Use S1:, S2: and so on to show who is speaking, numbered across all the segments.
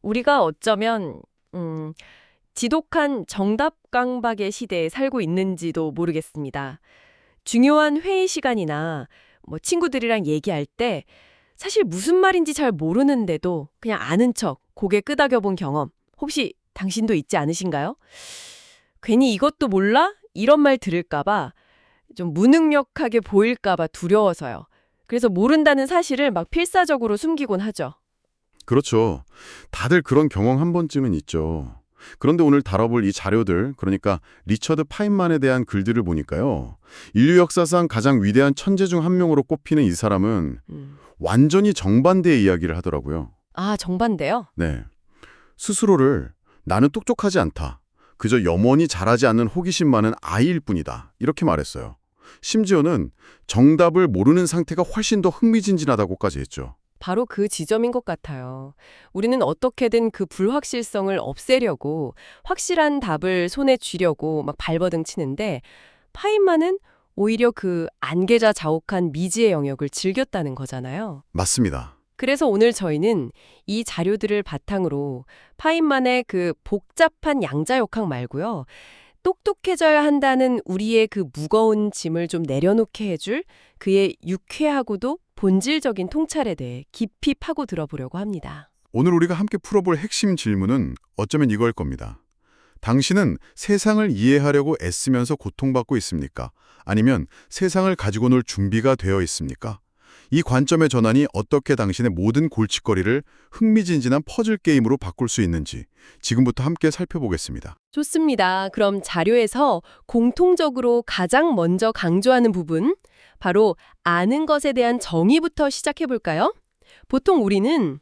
S1: 우리가 어쩌면 지독한 정답 강박의 시대에 살고 있는지도 모르겠습니다. 중요한 회의 시간이나 친구들이랑 얘기할 때 사실 무슨 말인지 잘 모르는데도 그냥 아는 척 고개 끄덕여 본 경험 혹시 당신도 있지 않으신가요? 괜히 이것도 몰라? 이런 말 들을까 봐 좀 무능력하게 보일까 봐 두려워서요. 그래서 모른다는 사실을 막 필사적으로 숨기곤 하죠.
S2: 그렇죠. 다들 그런 경험 한 번쯤은 있죠. 그런데 오늘 다뤄볼 이 자료들, 그러니까 리처드 파인만에 대한 글들을 보니까요. 인류 역사상 가장 위대한 천재 중 한 명으로 꼽히는 이 사람은 완전히 정반대의 이야기를 하더라고요.
S1: 아, 정반대요?
S2: 네. 스스로를 나는 똑똑하지 않다. 그저 염원이 자라지 않는 호기심 많은 아이일 뿐이다. 이렇게 말했어요. 심지어는 정답을 모르는 상태가 훨씬 더 흥미진진하다고까지 했죠.
S1: 바로 그 지점인 것 같아요. 우리는 어떻게든 그 불확실성을 없애려고 확실한 답을 손에 쥐려고 막 발버둥 치는데 파인만은 오히려 그 안계자 자욱한 미지의 영역을 즐겼다는 거잖아요.
S2: 맞습니다.
S1: 그래서 오늘 저희는 이 자료들을 바탕으로 파인만의 그 복잡한 양자역학 말고요. 똑똑해져야 한다는 우리의 그 무거운 짐을 좀 내려놓게 해줄 그의 유쾌하고도 본질적인 통찰에 대해 깊이 파고 들어보려고 합니다.
S2: 오늘 우리가 함께 풀어볼 핵심 질문은 어쩌면 이걸 겁니다. 당신은 세상을 이해하려고 애쓰면서 고통받고 있습니까? 아니면 세상을 가지고 놀 준비가 되어 있습니까? 이 관점의 전환이 어떻게 당신의 모든 골칫거리를 흥미진진한 퍼즐 게임으로 바꿀 수 있는지 지금부터 함께 살펴보겠습니다.
S1: 좋습니다. 그럼 자료에서 공통적으로 가장 먼저 강조하는 부분, 바로 아는 것에 대한 정의부터 시작해 볼까요? 보통 우리는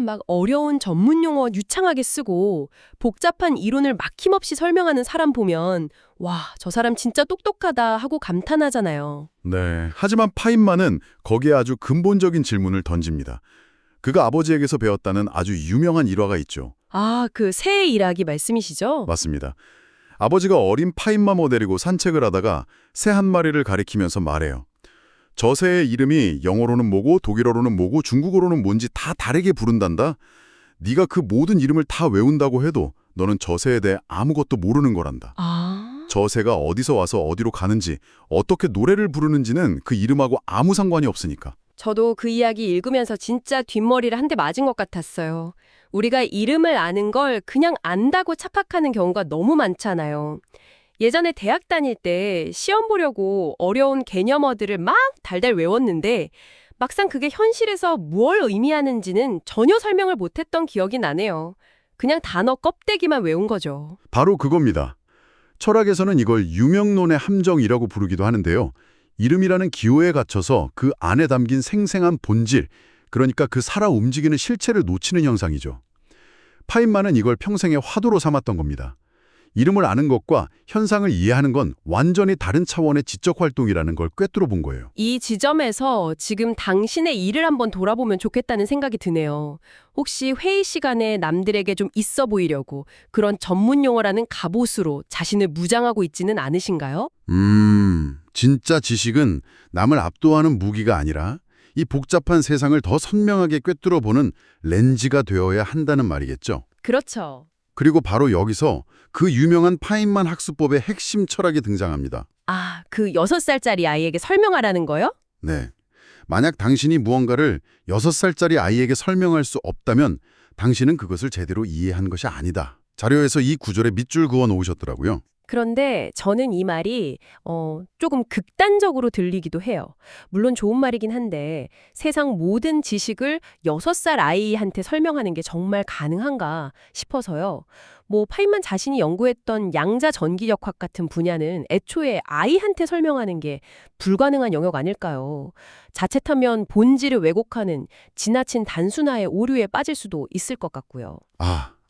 S1: 막 어려운 전문 용어 유창하게 쓰고 복잡한 이론을 막힘없이 설명하는 사람 보면 와, 저 사람 진짜 똑똑하다 하고 감탄하잖아요.
S2: 네, 하지만 파인만은 거기에 아주 근본적인 질문을 던집니다. 그가 아버지에게서 배웠다는 아주 유명한 일화가 있죠.
S1: 아, 그 새 일하기 말씀이시죠?
S2: 맞습니다. 아버지가 어린 파인마모 데리고 산책을 하다가 새 한 마리를 가리키면서 말해요. 저 새의 이름이 영어로는 뭐고 독일어로는 뭐고 중국어로는 뭔지 다 다르게 부른단다. 네가 그 모든 이름을 다 외운다고 해도 너는 저 새에 대해 아무것도 모르는 거란다.
S1: 아,
S2: 저 새가 어디서 와서 어디로 가는지 어떻게 노래를 부르는지는 그 이름하고 아무 상관이 없으니까.
S1: 저도 그 이야기 읽으면서 진짜 뒷머리를 한 대 맞은 것 같았어요. 우리가 이름을 아는 걸 그냥 안다고 착각하는 경우가 너무 많잖아요. 예전에 대학 다닐 때 시험 보려고 어려운 개념어들을 막 달달 외웠는데 막상 그게 현실에서 뭘 의미하는지는 전혀 설명을 못했던 기억이 나네요. 그냥 단어 껍데기만 외운 거죠.
S2: 바로 그겁니다. 철학에서는 이걸 유명론의 함정이라고 부르기도 하는데요. 이름이라는 기호에 갇혀서 그 안에 담긴 생생한 본질, 그러니까 그 살아 움직이는 실체를 놓치는 현상이죠. 파인만은 이걸 평생의 화두로 삼았던 겁니다. 이름을 아는 것과 현상을 이해하는 건 완전히 다른 차원의 지적 활동이라는 걸 꿰뚫어 본 거예요.
S1: 이 지점에서 지금 당신의 일을 한번 돌아보면 좋겠다는 생각이 드네요. 혹시 회의 시간에 남들에게 좀 있어 보이려고 그런 전문 용어라는 갑옷으로 자신을 무장하고 있지는 않으신가요?
S2: 진짜 지식은 남을 압도하는 무기가 아니라 이 복잡한 세상을 더 선명하게 꿰뚫어 보는 렌즈가 되어야 한다는 말이겠죠.
S1: 그렇죠.
S2: 그리고 바로 여기서 그 유명한 파인만 학습법의 핵심 철학이 등장합니다.
S1: 아, 그 6살짜리 아이에게 설명하라는 거요?
S2: 네. 만약 당신이 무언가를 6살짜리 아이에게 설명할 수 없다면 당신은 그것을 제대로 이해한 것이 아니다. 자료에서 이 구절에 밑줄 그어 놓으셨더라고요.
S1: 그런데 저는 이 말이 조금 극단적으로 들리기도 해요. 물론 좋은 말이긴 한데 세상 모든 지식을 6살 아이한테 설명하는 게 정말 가능한가 싶어서요. 파인만 자신이 연구했던 양자 전기역학 같은 분야는 애초에 아이한테 설명하는 게 불가능한 영역 아닐까요? 자칫하면 본질을 왜곡하는 지나친 단순화의 오류에 빠질 수도 있을 것 같고요.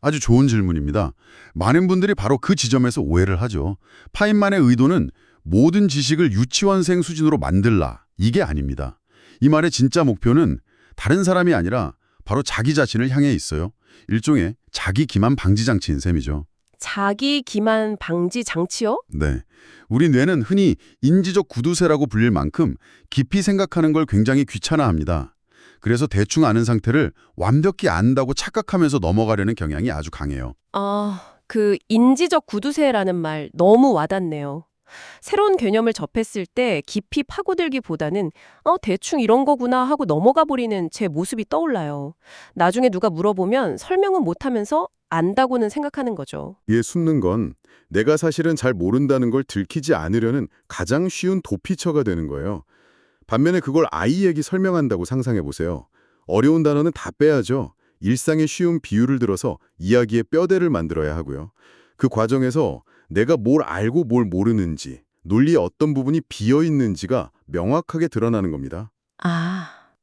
S2: 아주 좋은 질문입니다. 많은 분들이 바로 그 지점에서 오해를 하죠. 파인만의 의도는 모든 지식을 유치원생 수준으로 만들라. 이게 아닙니다. 이 말의 진짜 목표는 다른 사람이 아니라 바로 자기 자신을 향해 있어요. 일종의 자기 기만 방지 장치인 셈이죠.
S1: 자기 기만 방지 장치요?
S2: 네. 우리 뇌는 흔히 인지적 구두쇠라고 불릴 만큼 깊이 생각하는 걸 굉장히 귀찮아합니다. 그래서 대충 아는 상태를 완벽히 안다고 착각하면서 넘어가려는 경향이 아주 강해요.
S1: 그 인지적 구두쇠라는 말 너무 와닿네요. 새로운 개념을 접했을 때 깊이 파고들기보다는 대충 이런 거구나 하고 넘어가 버리는 제 모습이 떠올라요. 나중에 누가 물어보면 설명은 못하면서 안다고는 생각하는 거죠.
S3: 이에 숨는 건 내가 사실은 잘 모른다는 걸 들키지 않으려는 가장 쉬운 도피처가 되는 거예요. 반면에 그걸 아이에게 설명한다고 상상해 보세요. 어려운 단어는 다 빼야죠. 일상의 쉬운 비유를 들어서 이야기의 뼈대를 만들어야 하고요. 그 과정에서 내가 뭘 알고 뭘 모르는지, 논리의 어떤 부분이 비어 있는지가 명확하게 드러나는 겁니다.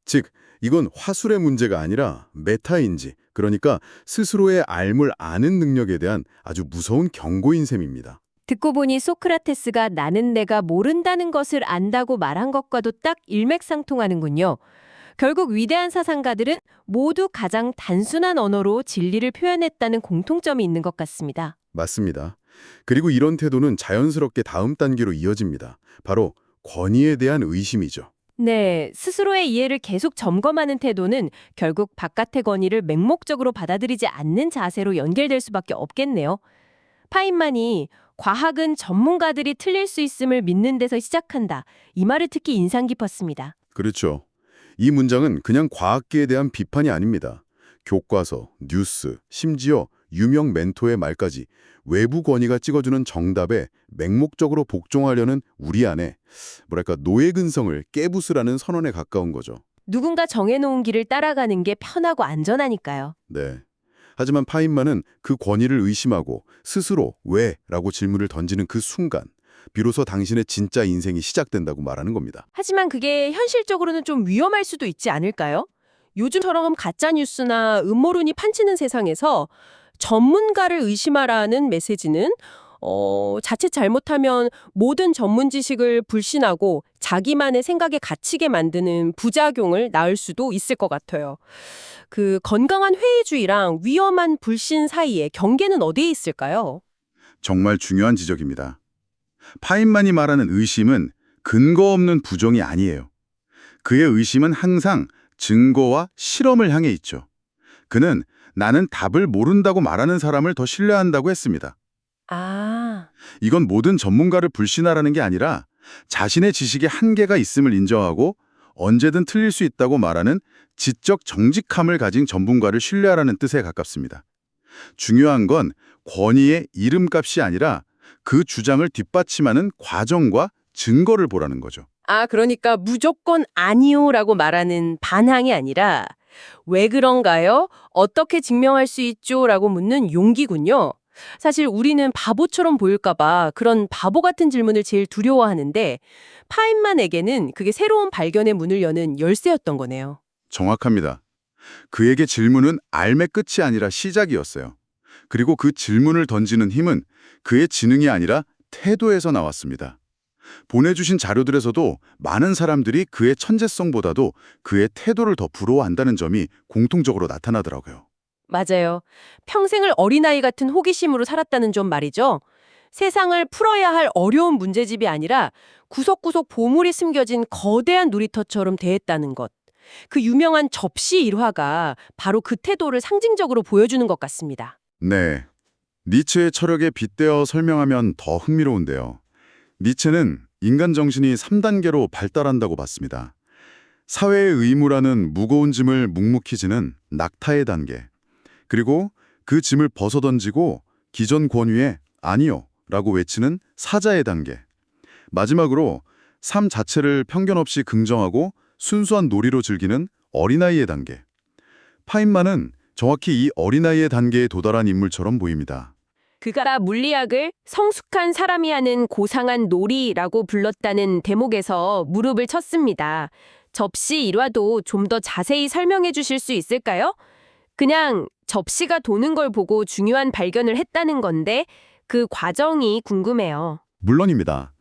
S3: 즉, 이건 화술의 문제가 아니라 메타인지, 그러니까 스스로의 알물 아는 능력에 대한 아주 무서운 경고인 셈입니다.
S1: 듣고 보니 소크라테스가 나는 내가 모른다는 것을 안다고 말한 것과도 딱 일맥상통하는군요. 결국 위대한 사상가들은 모두 가장 단순한 언어로 진리를 표현했다는 공통점이 있는 것 같습니다.
S3: 맞습니다. 그리고 이런 태도는 자연스럽게 다음 단계로 이어집니다. 바로 권위에 대한 의심이죠.
S1: 네, 스스로의 이해를 계속 점검하는 태도는 결국 바깥의 권위를 맹목적으로 받아들이지 않는 자세로 연결될 수밖에 없겠네요. 파인만이 과학은 전문가들이 틀릴 수 있음을 믿는 데서 시작한다. 이 말을 특히 인상 깊었습니다.
S3: 그렇죠. 이 문장은 그냥 과학계에 대한 비판이 아닙니다. 교과서, 뉴스, 심지어 유명 멘토의 말까지 외부 권위가 찍어주는 정답에 맹목적으로 복종하려는 우리 안에 노예 근성을 깨부수라는 선언에 가까운 거죠.
S1: 누군가 정해놓은 길을 따라가는 게 편하고 안전하니까요.
S3: 네. 하지만 파인만은 그 권위를 의심하고 스스로 왜? 라고 질문을 던지는 그 순간 비로소 당신의 진짜 인생이 시작된다고 말하는 겁니다.
S1: 하지만 그게 현실적으로는 좀 위험할 수도 있지 않을까요? 요즘처럼 가짜뉴스나 음모론이 판치는 세상에서 전문가를 의심하라는 메시지는 자칫 잘못하면 모든 전문 지식을 불신하고 자기만의 생각에 갇히게 만드는 부작용을 낳을 수도 있을 것 같아요. 그 건강한 회의주의랑 위험한 불신 사이에 경계는 어디에 있을까요?
S2: 정말 중요한 지적입니다. 파인만이 말하는 의심은 근거 없는 부정이 아니에요. 그의 의심은 항상 증거와 실험을 향해 있죠. 그는 나는 답을 모른다고 말하는 사람을 더 신뢰한다고 했습니다. 이건 모든 전문가를 불신하라는 게 아니라 자신의 지식에 한계가 있음을 인정하고 언제든 틀릴 수 있다고 말하는 지적 정직함을 가진 전문가를 신뢰하라는 뜻에 가깝습니다. 중요한 건 권위의 이름값이 아니라 그 주장을 뒷받침하는 과정과 증거를 보라는 거죠.
S1: 그러니까 무조건 아니요라고 말하는 반항이 아니라 왜 그런가요? 어떻게 증명할 수 있죠? 라고 묻는 용기군요. 사실 우리는 바보처럼 보일까 봐 그런 바보 같은 질문을 제일 두려워하는데 파인만에게는 그게 새로운 발견의 문을 여는 열쇠였던 거네요.
S2: 정확합니다. 그에게 질문은 알의 끝이 아니라 시작이었어요. 그리고 그 질문을 던지는 힘은 그의 지능이 아니라 태도에서 나왔습니다. 보내주신 자료들에서도 많은 사람들이 그의 천재성보다도 그의 태도를 더 부러워한다는 점이 공통적으로 나타나더라고요.
S1: 맞아요. 평생을 어린아이 같은 호기심으로 살았다는 점 말이죠. 세상을 풀어야 할 어려운 문제집이 아니라 구석구석 보물이 숨겨진 거대한 놀이터처럼 대했다는 것. 그 유명한 접시 일화가 바로 그 태도를 상징적으로 보여주는 것 같습니다.
S2: 네. 니츠의 철학에 빗대어 설명하면 더 흥미로운데요. 니체는 인간 정신이 3단계로 발달한다고 봤습니다. 사회의 의무라는 무거운 짐을 묵묵히 지는 낙타의 단계, 그리고 그 짐을 벗어던지고 기존 권위에 아니요 라고 외치는 사자의 단계, 마지막으로 삶 자체를 편견 없이 긍정하고 순수한 놀이로 즐기는 어린아이의 단계. 파인만은 정확히 이 어린아이의 단계에 도달한 인물처럼 보입니다.
S1: 그가 물리학을 성숙한 사람이 하는 고상한 놀이라고 불렀다는 대목에서 무릎을 쳤습니다. 접시 일화도 좀 더 자세히 설명해 주실 수 있을까요? 그냥 접시가 도는 걸 보고 중요한 발견을 했다는 건데 그 과정이 궁금해요.
S2: 물론입니다.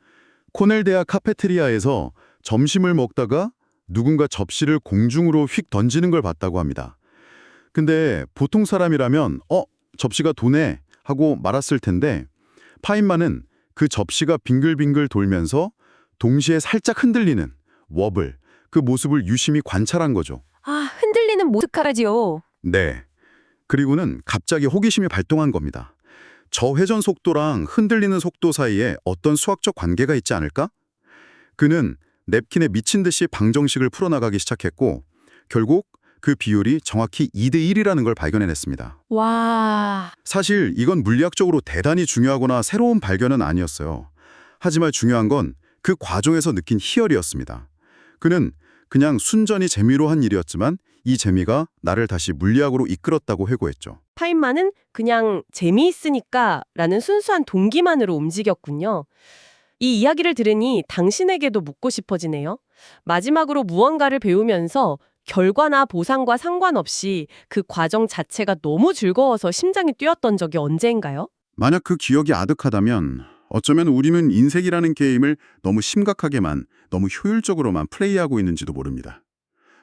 S2: 코넬 대학 카페테리아에서 점심을 먹다가 누군가 접시를 공중으로 휙 던지는 걸 봤다고 합니다. 근데 보통 사람이라면 접시가 도네 하고 말았을 텐데 파인만은 그 접시가 빙글빙글 돌면서 동시에 살짝 흔들리는 워블, 그 모습을 유심히 관찰한 거죠.
S4: 파이는 모스카라지요.
S2: 네. 그리고는 갑자기 호기심이 발동한 겁니다. 저 회전 속도랑 흔들리는 속도 사이에 어떤 수학적 관계가 있지 않을까? 그는 냅킨에 미친 듯이 방정식을 풀어나가기 시작했고 결국 그 비율이 정확히 2대 1이라는 걸 발견해냈습니다.
S4: 와,
S2: 사실 이건 물리학적으로 대단히 중요하거나 새로운 발견은 아니었어요. 하지만 중요한 건 그 과정에서 느낀 희열이었습니다. 그는 그냥 순전히 재미로 한 일이었지만 이 재미가 나를 다시 물리학으로 이끌었다고 회고했죠.
S1: 파인만은 그냥 재미있으니까 라는 순수한 동기만으로 움직였군요. 이 이야기를 들으니 당신에게도 묻고 싶어지네요. 마지막으로 무언가를 배우면서 결과나 보상과 상관없이 그 과정 자체가 너무 즐거워서 심장이 뛰었던 적이 언제인가요?
S2: 만약 그 기억이 아득하다면 어쩌면 우리는 인생이라는 게임을 너무 심각하게만, 너무 효율적으로만 플레이하고 있는지도 모릅니다.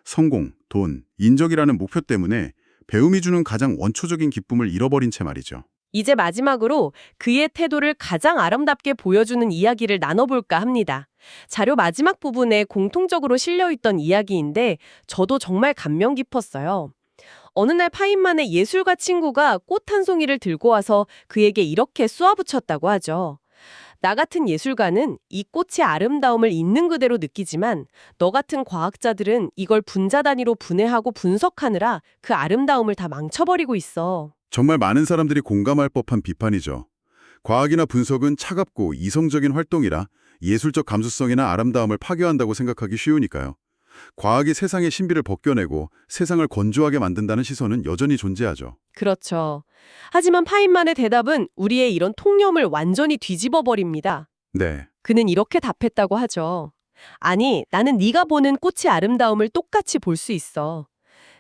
S2: 성공, 돈, 인적이라는 목표 때문에 배움이 주는 가장 원초적인 기쁨을 잃어버린 채 말이죠.
S1: 이제 마지막으로 그의 태도를 가장 아름답게 보여주는 이야기를 나눠볼까 합니다. 자료 마지막 부분에 공통적으로 실려있던 이야기인데 저도 정말 감명 깊었어요. 어느 날 파인만의 예술가 친구가 꽃 한 송이를 들고 와서 그에게 이렇게 쏘아붙였다고 하죠. 나 같은 예술가는 이 꽃의 아름다움을 있는 그대로 느끼지만 너 같은 과학자들은 이걸 분자 단위로 분해하고 분석하느라 그 아름다움을 다 망쳐버리고 있어.
S2: 정말 많은 사람들이 공감할 법한 비판이죠. 과학이나 분석은 차갑고 이성적인 활동이라 예술적 감수성이나 아름다움을 파괴한다고 생각하기 쉬우니까요. 과학이 세상의 신비를 벗겨내고 세상을 건조하게 만든다는 시선은 여전히 존재하죠.
S1: 그렇죠. 하지만 파인만의 대답은 우리의 이런 통념을 완전히 뒤집어 버립니다.
S2: 네.
S1: 그는 이렇게 답했다고 하죠. 아니, 나는 네가 보는 꽃의 아름다움을 똑같이 볼 수 있어.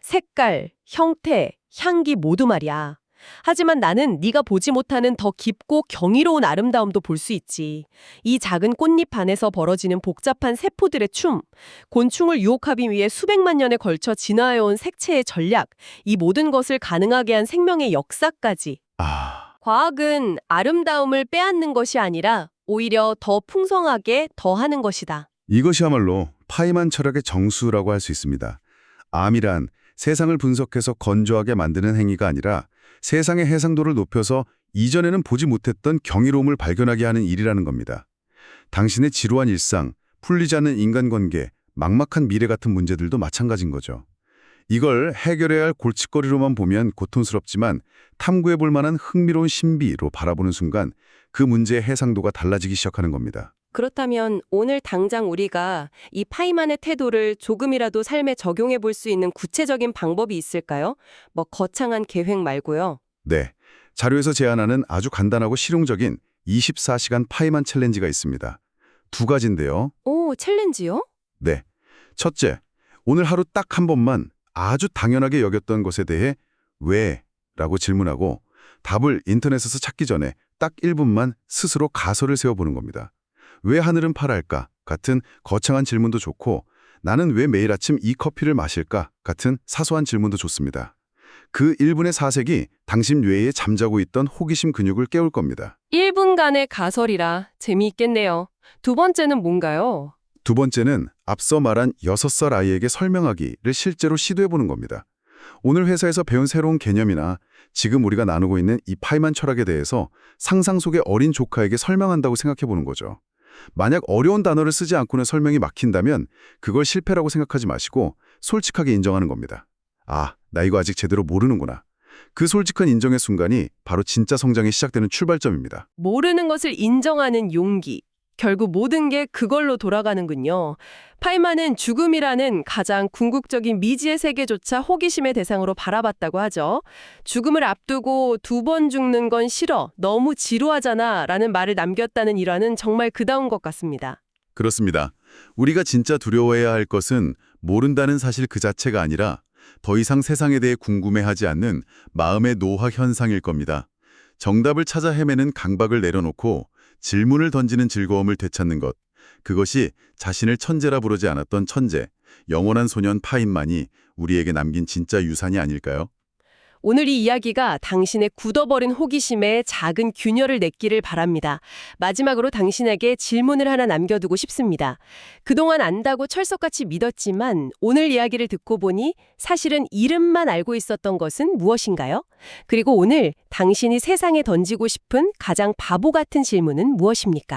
S1: 색깔, 형태, 향기 모두 말이야. 하지만 나는 네가 보지 못하는 더 깊고 경이로운 아름다움도 볼 수 있지. 이 작은 꽃잎 안에서 벌어지는 복잡한 세포들의 춤, 곤충을 유혹하기 위해 수백만 년에 걸쳐 진화해온 색채의 전략, 이 모든 것을 가능하게 한 생명의 역사까지. 과학은 아름다움을 빼앗는 것이 아니라 오히려 더 풍성하게 더하는 것이다.
S2: 이것이야말로 파이만 철학의 정수라고 할 수 있습니다. 암이란 세상을 분석해서 건조하게 만드는 행위가 아니라 세상의 해상도를 높여서 이전에는 보지 못했던 경이로움을 발견하게 하는 일이라는 겁니다. 당신의 지루한 일상, 풀리지 않는 인간관계, 막막한 미래 같은 문제들도 마찬가지인 거죠. 이걸 해결해야 할 골칫거리로만 보면 고통스럽지만 탐구해볼 만한 흥미로운 신비로 바라보는 순간 그 문제의 해상도가 달라지기 시작하는 겁니다.
S1: 그렇다면 오늘 당장 우리가 이 파이만의 태도를 조금이라도 삶에 적용해 볼 수 있는 구체적인 방법이 있을까요? 뭐 거창한 계획 말고요.
S2: 네, 자료에서 제안하는 아주 간단하고 실용적인 24시간 파이만 챌린지가 있습니다. 두 가지인데요.
S1: 오, 챌린지요?
S2: 네, 첫째, 오늘 하루 딱 한 번만 아주 당연하게 여겼던 것에 대해 왜? 라고 질문하고 답을 인터넷에서 찾기 전에 딱 1분만 스스로 가설을 세워보는 겁니다. 왜 하늘은 파랄까? 같은 거창한 질문도 좋고 나는 왜 매일 아침 이 커피를 마실까? 같은 사소한 질문도 좋습니다. 그 1분의 사색이 당신 뇌에 잠자고 있던 호기심 근육을 깨울 겁니다.
S1: 1분간의 가설이라 재미있겠네요. 두 번째는 뭔가요?
S2: 두 번째는 앞서 말한 6살 아이에게 설명하기를 실제로 시도해보는 겁니다. 오늘 회사에서 배운 새로운 개념이나 지금 우리가 나누고 있는 이 파이만 철학에 대해서 상상 속의 어린 조카에게 설명한다고 생각해보는 거죠. 만약 어려운 단어를 쓰지 않고는 설명이 막힌다면 그걸 실패라고 생각하지 마시고 솔직하게 인정하는 겁니다. 아, 나 이거 아직 제대로 모르는구나. 그 솔직한 인정의 순간이 바로 진짜 성장이 시작되는 출발점입니다.
S1: 모르는 것을 인정하는 용기. 결국 모든 게 그걸로 돌아가는군요. 파이만은 죽음이라는 가장 궁극적인 미지의 세계조차 호기심의 대상으로 바라봤다고 하죠. 죽음을 앞두고 2번 죽는 건 싫어, 너무 지루하잖아 라는 말을 남겼다는 일화는 정말 그다운 것 같습니다.
S2: 그렇습니다. 우리가 진짜 두려워해야 할 것은 모른다는 사실 그 자체가 아니라 더 이상 세상에 대해 궁금해하지 않는 마음의 노화 현상일 겁니다. 정답을 찾아 헤매는 강박을 내려놓고 질문을 던지는 즐거움을 되찾는 것. 그것이 자신을 천재라 부르지 않았던 천재, 영원한 소년 파인만이 우리에게 남긴 진짜 유산이 아닐까요?
S1: 오늘 이 이야기가 당신의 굳어버린 호기심에 작은 균열을 냈기를 바랍니다. 마지막으로 당신에게 질문을 하나 남겨두고 싶습니다. 그동안 안다고 철석같이 믿었지만 오늘 이야기를 듣고 보니 사실은 이름만 알고 있었던 것은 무엇인가요? 그리고 오늘 당신이 세상에 던지고 싶은 가장 바보 같은 질문은 무엇입니까?